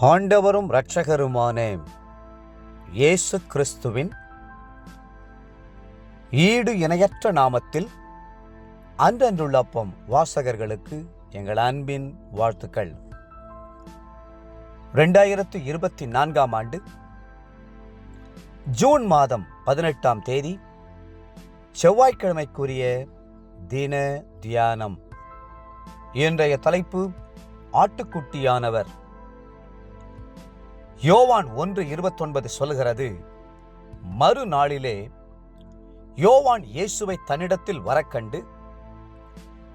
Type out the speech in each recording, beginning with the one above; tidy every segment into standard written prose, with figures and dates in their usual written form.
ஆண்டவரும் இரட்சகருமான இயேசு கிறிஸ்துவின் ஈடு இணையற்ற நாமத்தில் அன்றன்றுள்ள அப்பம் வாசகர்களுக்கு எங்கள் அன்பின் வாழ்த்துக்கள். 2024 ஆண்டு ஜூன் மாதம் 18ஆம் தேதி செவ்வாய்க்கிழமைக்குரிய தின தியானம். இன்றைய தலைப்பு ஆட்டுக்குட்டியானவர். யோவான் 1:29 சொல்கிறது, மறுநாளிலே யோவான் இயேசுவை தன்னிடத்தில் வரக்கண்டு,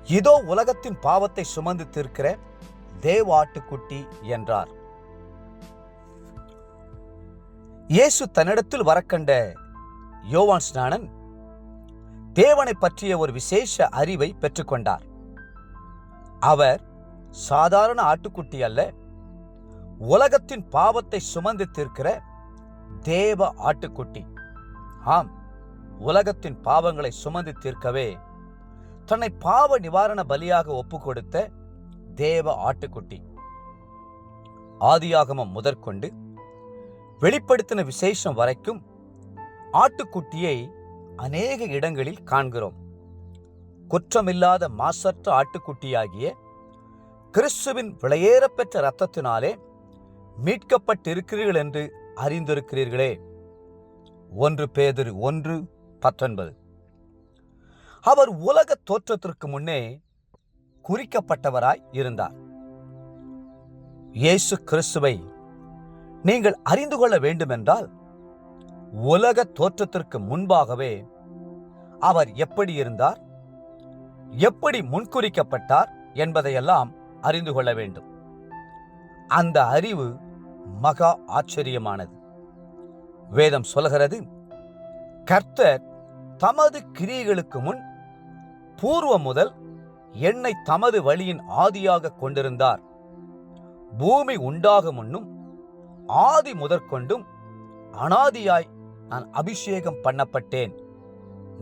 இதோ உலகத்தின் பாவத்தை சுமந்து தீர்க்கிற தேவ ஆட்டுக்குட்டி என்றார். இயேசு தன்னிடத்தில் வரக்கண்ட யோவான் ஸ்நானன் தேவனை பற்றிய ஒரு விசேஷ அறிவை பெற்றுக்கொண்டார். அவர் சாதாரண ஆட்டுக்குட்டி அல்ல, உலகத்தின் பாவத்தை சுமந்து தீர்க்கிற தேவ ஆட்டுக்குட்டி. ஆம், உலகத்தின் பாவங்களை சுமந்து தீர்க்கவே தன்னை பாவ நிவாரண பலியாக ஒப்பு கொடுத்த தேவ ஆட்டுக்குட்டி. ஆதியாகமம் முதற்கொண்டு வெளிப்படுத்தின விசேஷம் வரைக்கும் ஆட்டுக்குட்டியை அநேக இடங்களில் காண்கிறோம். குற்றமில்லாத மாசற்ற ஆட்டுக்குட்டியாகிய கிறிஸ்துவின் விலையேறப்பெற்ற இரத்தத்தினாலே மீட்கப்பட்டிருக்கிறீர்கள் என்று அறிந்திருக்கிறீர்களே. 1 பேதுரு 1:19. அவர் உலக தோற்றத்திற்கு முன்னே குறிக்கப்பட்டவராய் இருந்தார். இயேசு கிறிஸ்துவை நீங்கள் அறிந்து கொள்ள வேண்டுமென்றால், உலக தோற்றத்திற்கு முன்பாகவே அவர் எப்படி இருந்தார், எப்படி முன்குறிக்கப்பட்டார் என்பதையெல்லாம் அறிந்து கொள்ள வேண்டும். அந்த அறிவு மகா ஆச்சரியமானது. வேதம் சொல்கிறது, கர்த்தர் தமது கிரியைகளுக்கு முன் பூர்வம் முதல் என்னை தமது வழியின் ஆதியாக கொண்டிருந்தார். பூமி உண்டாகும் முன்னும் ஆதி முதற்கொண்டும் அனாதியாய் நான் அபிஷேகம் பண்ணப்பட்டேன்.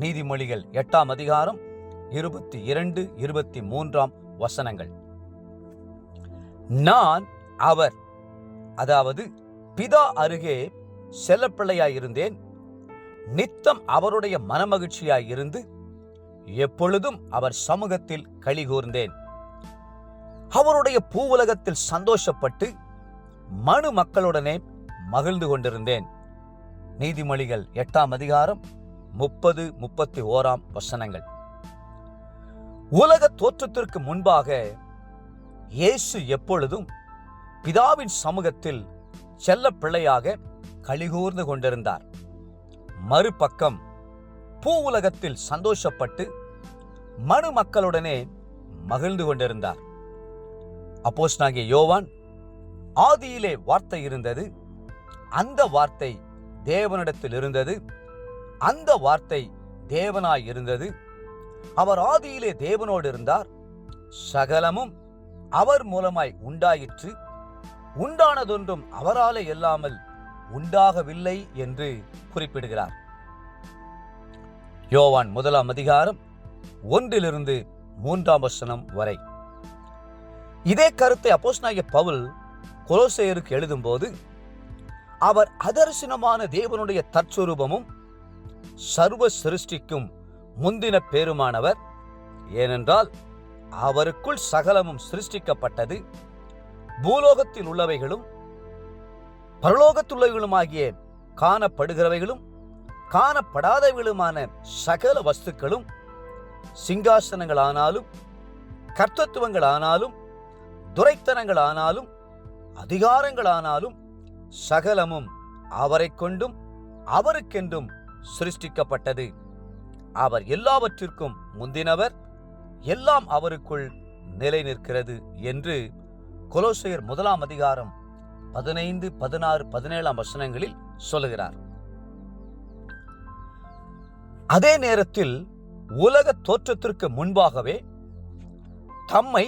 நீதிமொழிகள் 8ஆம் அதிகாரம் 22, 23 வசனங்கள். நான் அவர், அதாவது பிதா அருகே செல்லப்பிள்ளையாயிருந்தேன். நித்தம் அவருடைய மனமகிழ்ச்சியாயிருந்து எப்பொழுதும் அவர் சமூகத்தில் களிகூர்ந்தேன். அவருடைய பூவுலகத்தில் சந்தோஷப்பட்டு மனு மக்களுடனே மகிழ்ந்து கொண்டிருந்தேன். நீதிமொழிகள் 8ஆம் அதிகாரம் 30, 31 வசனங்கள். உலக தோற்றத்திற்கு முன்பாக இயேசு எப்பொழுதும் பிதாவின் சமூகத்தில் செல்ல பிள்ளையாக களிகூர்ந்து கொண்டிருந்தார். மறுபக்கம் பூ உலகத்தில் சந்தோஷப்பட்டு மனு மக்களுடனே மகிழ்ந்து கொண்டிருந்தார். அப்போஸ்தலனாகிய யோவான், ஆதியிலே வார்த்தை இருந்தது, அந்த வார்த்தை தேவனிடத்தில் இருந்தது, அந்த வார்த்தை தேவனாய் இருந்தது, அவர் ஆதியிலே தேவனோடு இருந்தார், சகலமும் அவர் மூலமாய் உண்டாயிற்று, உண்டானதொன்றும் அவராலே இல்லாமல் உண்டாகவில்லை என்று குறிப்பிடுகிறார். யோவான் 1ஆம் அதிகாரம் 1-3 வசனம் வரை. இதே கருத்தை அப்போஸ்தலனாகிய பவுல் கொலோசையருக்கு எழுதும்போது, அவர் அதர்சனமான தேவனுடைய தற்சொரூபமும் சர்வ சிருஷ்டிக்கும் முந்தின பேருமானவர், ஏனென்றால் அவருக்குள் சகலமும் சிருஷ்டிக்கப்பட்டது, பூலோகத்தில் உள்ளவைகளும் பரலோகத்துள்ளவைகளுமாகிய காணப்படுகிறவைகளும் காணப்படாதவைகளுமான சகல வஸ்துக்களும், சிங்காசனங்களானாலும் கர்த்தத்துவங்களானாலும் துரைத்தனங்களானாலும் அதிகாரங்களானாலும் சகலமும் அவரை கொண்டும் அவருக்கென்றும் சிருஷ்டிக்கப்பட்டது. அவர் எல்லாவற்றிற்கும் முந்தினவர், எல்லாம் அவருக்குள் நிலை நிற்கிறது என்று கொலோசையர் 1ஆம் அதிகாரம் 15, 16, 17 வசனங்களில் சொல்லுகிறார். அதே நேரத்தில் உலக தோற்றத்திற்கு முன்பாகவே தம்மை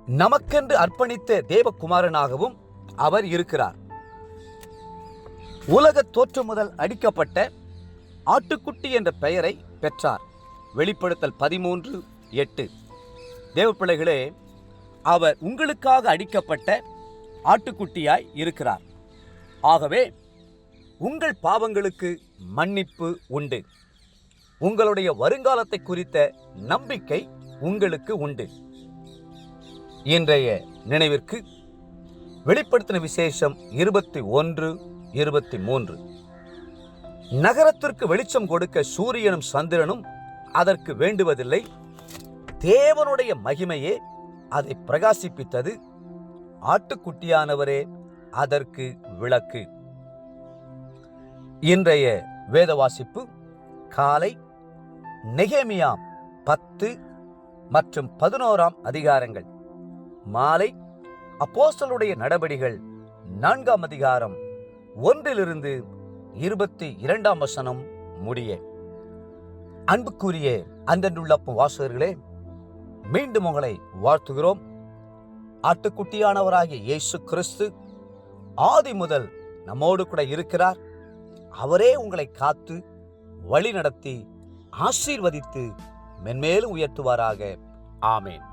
நமக்கென்று அர்ப்பணித்த தேவகுமாரனாகவும் அவர் இருக்கிறார். உலக தோற்றம் முதல் அடிக்கப்பட்ட ஆட்டுக்குட்டி என்ற பெயரை பெற்றார். வெளிப்படுத்தல் 13:8. தேவ பிள்ளைகளே, அவர் உங்களுக்காக அடிக்கப்பட்ட ஆட்டுக்குட்டியாய் இருக்கிறார். ஆகவே உங்கள் பாவங்களுக்கு மன்னிப்பு உண்டு. உங்களுடைய வருங்காலத்தை குறித்த நம்பிக்கை உங்களுக்கு உண்டு. இன்றைய நினைவிற்கு வெளிப்படுத்தின விசேஷம் 21:23. நகரத்திற்கு வெளிச்சம் கொடுக்க சூரியனும் சந்திரனும் அதற்கு வேண்டுவதில்லை. தேவனுடைய மகிமையே அதை பிரகாசிப்பித்தது. ஆட்டுக்குட்டியானவரே அதற்கு விளக்கு. இன்றைய வேத வாசிப்பு காலை நெகேமியா 10 மற்றும் 11 அதிகாரங்கள், மாலை அப்போஸ்தலருடைய நடபடிகள் 4 அதிகாரம் 1 22 முடிய. அன்புக்குரிய அன்றன்றுள்ள வாசகர்களே, மீண்டும் உங்களை வாழ்த்துகிறோம். ஆட்டுக்குட்டியானவராகிய இயேசு கிறிஸ்து ஆதி முதல் நம்மோடு கூட இருக்கிறார். அவரே உங்களை காத்து வழி நடத்தி ஆசீர்வதித்து மென்மேலும் உயர்த்துவாராக. ஆமேன்.